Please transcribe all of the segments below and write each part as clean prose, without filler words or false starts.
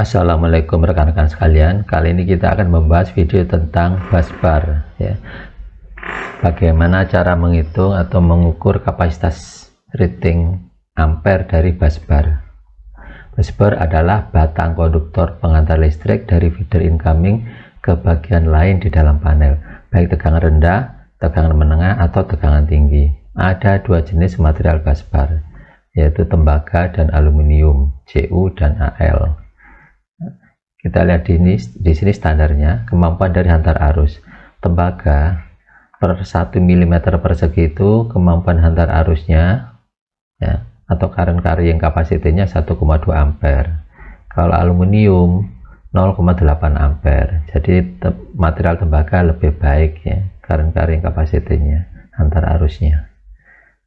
Assalamualaikum rekan-rekan sekalian. Kali ini kita akan membahas video tentang busbar ya. Bagaimana cara menghitung atau mengukur kapasitas rating ampere dari busbar. Busbar adalah batang konduktor pengantar listrik dari feeder incoming ke bagian lain di dalam panel, baik tegangan rendah, tegangan menengah, atau tegangan tinggi. Ada dua jenis material busbar, yaitu tembaga dan aluminium, Cu dan Al. Kita lihat di sini standarnya kemampuan dari hantar arus. Tembaga per 1 mm persegi itu kemampuan hantar arusnya ya, atau current carrying capacity-nya 1,2 ampere. Kalau aluminium 0,8 ampere. Jadi material tembaga lebih baik ya, current carrying capacity-nya, hantar arusnya.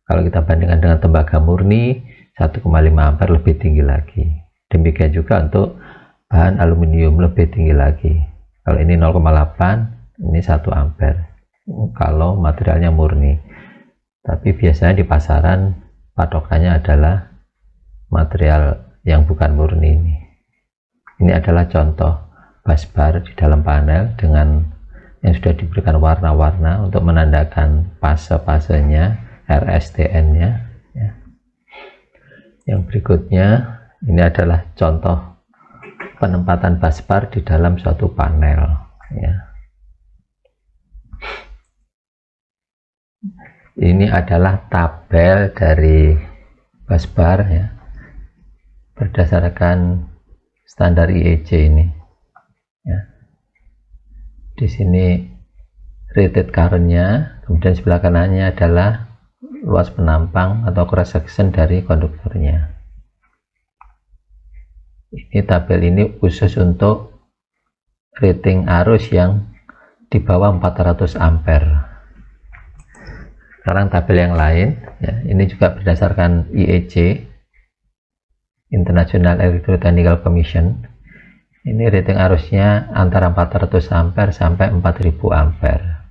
Kalau kita bandingkan dengan tembaga murni 1,5 ampere lebih tinggi lagi. Demikian juga untuk bahan aluminium lebih tinggi lagi. Kalau ini 0,8, ini 1 ampere kalau materialnya murni. Tapi biasanya di pasaran patokannya adalah material yang bukan murni ini. Ini adalah contoh busbar di dalam panel dengan yang sudah diberikan warna-warna untuk menandakan fase-fasenya, RSTN-nya ya. Yang berikutnya ini adalah contoh penempatan busbar di dalam suatu panel ya. Ini adalah tabel dari busbar ya, berdasarkan standar IEC ini ya. Di sini rated current-nya, kemudian sebelah kanannya adalah luas penampang atau cross section dari konduktornya. Ini tabel ini khusus untuk rating arus yang di bawah 400 ampere. Sekarang tabel yang lain ya, ini juga berdasarkan IEC, International Electrotechnical Commission. Ini rating arusnya antara 400 ampere sampai 4000 ampere.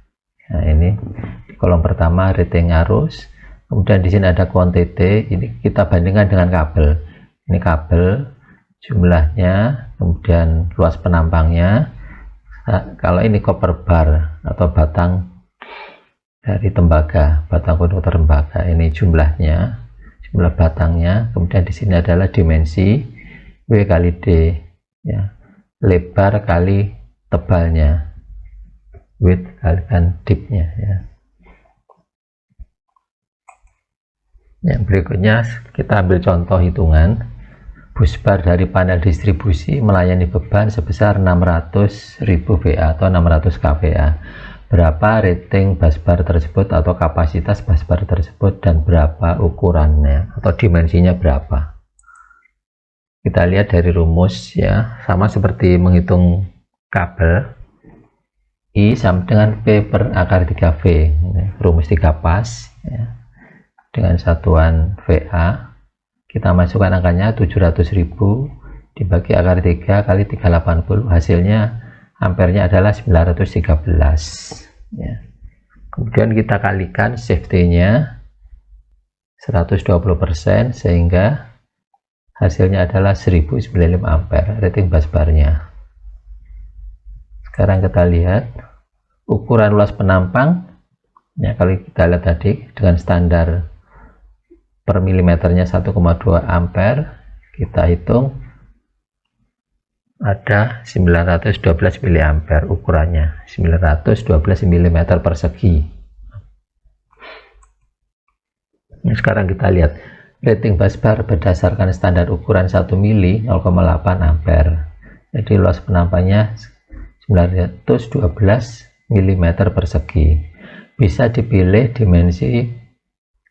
Nah, ini di kolom pertama rating arus, kemudian di sini ada quantity. Ini kita bandingkan dengan kabel. Ini kabel, jumlahnya, kemudian luas penampangnya. Nah, kalau ini copper bar atau batang dari tembaga, batang konduktor tembaga, ini jumlahnya, jumlah batangnya, kemudian di sini adalah dimensi W kali D ya, lebar kali tebalnya, width kali depth-nya ya. Yang berikutnya kita ambil contoh hitungan. Busbar dari panel distribusi melayani beban sebesar 600.000 VA atau 600 kVA. Berapa rating busbar tersebut atau kapasitas busbar tersebut dan berapa ukurannya atau dimensinya berapa? Kita lihat dari rumus ya, sama seperti menghitung kabel. I sama dengan P per akar 3V, rumus 3 pas ya. Dengan satuan VA kita masukkan angkanya 700.000 dibagi akar 3 kali 380, hasilnya ampernya adalah 913 ya. Kemudian kita kalikan safety-nya 120% sehingga hasilnya adalah 1095 ampere rating busbarnya. Sekarang kita lihat ukuran luas penampang ya, kalau kita lihat tadi dengan standar per milimeternya 1,2 ampere, kita hitung ada 912 mA ukurannya, 912 mm persegi. Nah, sekarang kita lihat rating busbar berdasarkan standar ukuran 1 mili 0,8 ampere. Jadi luas penampangnya 912 mm persegi. Bisa dipilih dimensi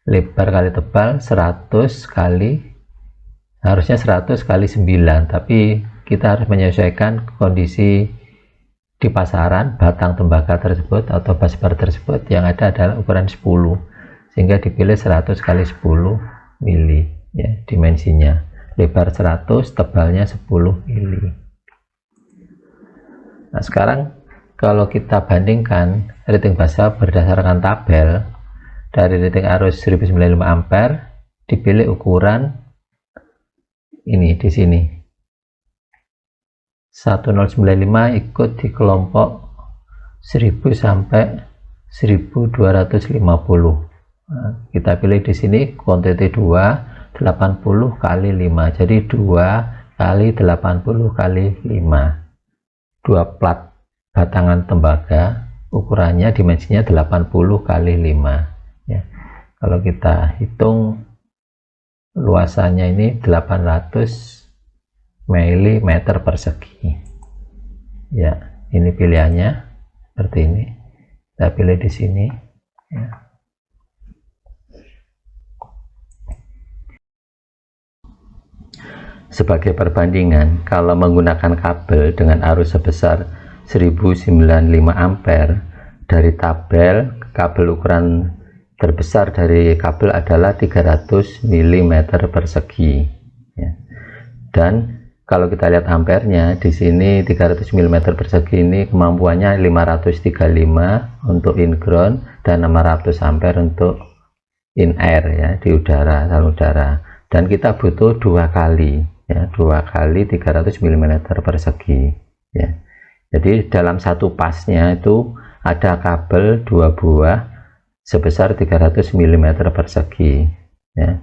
lebar kali tebal 100 kali, harusnya 100 kali 9, tapi kita harus menyesuaikan kondisi di pasaran batang tembaga tersebut atau busbar tersebut yang ada adalah ukuran 10, sehingga dipilih 100 kali 10 mili ya, dimensinya lebar 100, tebalnya 10 mili. Nah, sekarang kalau kita bandingkan rating busbar berdasarkan tabel dari rating arus 1095 ampere, dipilih ukuran ini di sini 1095 ikut di kelompok 1000 sampai 1250. Nah, kita pilih di sini kuantiti 2, 80 kali 5, jadi 2 kali 80 kali 5, 2 plat batangan tembaga, ukurannya dimensinya 80 kali 5 ya. Kalau kita hitung luasannya ini 800 mm persegi ya. Ini pilihannya seperti ini, kita pilih di sini ya. Sebagai perbandingan, kalau menggunakan kabel dengan arus sebesar 1095 ampere, dari tabel kabel ukuran terbesar dari kabel adalah 300 mm persegi ya. Dan kalau kita lihat ampernya di sini 300 mm persegi ini kemampuannya 535 untuk in ground dan 600 ampere untuk in air ya, di udara, saluran udara. Dan kita butuh 2 kali ya, 2 kali 300 mm persegi ya. Jadi dalam satu pasnya itu ada kabel 2 buah sebesar 300 mm persegi ya.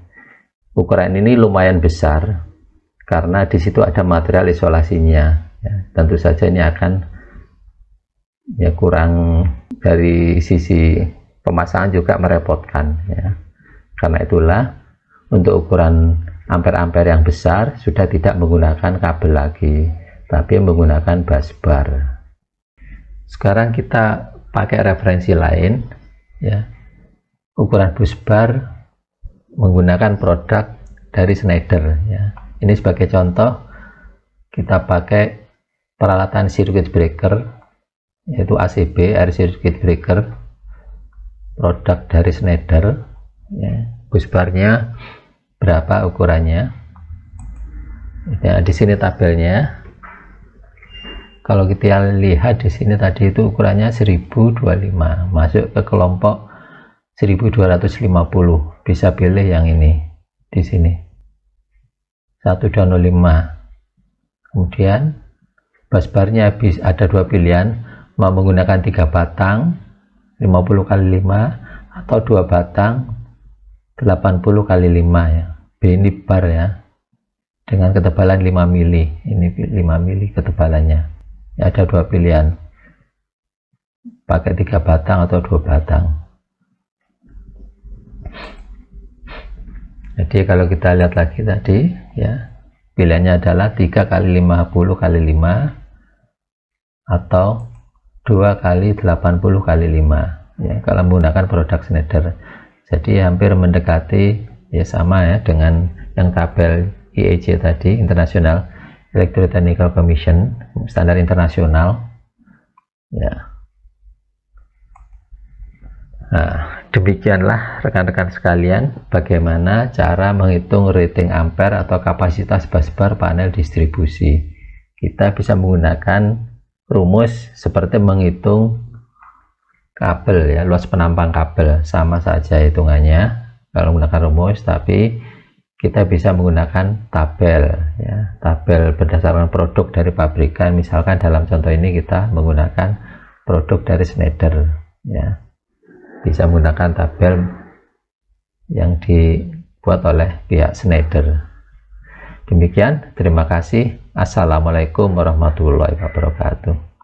Ukuran ini lumayan besar karena di situ ada material isolasinya ya. Tentu saja ini akan ya kurang, dari sisi pemasangan juga merepotkan ya. Karena itulah untuk ukuran ampere-ampere yang besar sudah tidak menggunakan kabel lagi, tapi menggunakan busbar. Sekarang kita pakai referensi lain ya. Ukuran busbar menggunakan produk dari Schneider ya. Ini sebagai contoh, kita pakai peralatan circuit breaker yaitu ACB, air circuit breaker, produk dari Schneider ya. Busbarnya berapa ukurannya ya, di sini tabelnya. Kalau kita lihat di sini tadi itu ukurannya 1025, masuk ke kelompok 1250. Bisa pilih yang ini di sini 125. Kemudian busbarnya ada 2 pilihan, mau menggunakan 3 batang 50 kali 5 atau 2 batang 80 kali 5 ya. Ini bar ya, dengan ketebalan 5 mili. Ini 5 mili ketebalannya ya. Ada 2 pilihan, pakai 3 batang atau 2 batang. Jadi kalau kita lihat lagi tadi ya, pilihannya adalah 3 kali 50 kali 5 atau 2 kali 80 kali 5 ya, kalau menggunakan produk Schneider. Jadi hampir mendekati ya, sama ya dengan yang tabel IEC tadi, International Electrotechnical Commission, standar internasional ya. Nah, demikianlah rekan-rekan sekalian bagaimana cara menghitung rating ampere atau kapasitas busbar panel distribusi. Kita bisa menggunakan rumus seperti menghitung kabel ya, luas penampang kabel, sama saja hitungannya kalau menggunakan rumus, tapi kita bisa menggunakan tabel ya, tabel berdasarkan produk dari pabrikan. Misalkan dalam contoh ini kita menggunakan produk dari Schneider ya, bisa menggunakan tabel yang dibuat oleh pihak Schneider. Demikian, terima kasih. Assalamualaikum warahmatullahi wabarakatuh.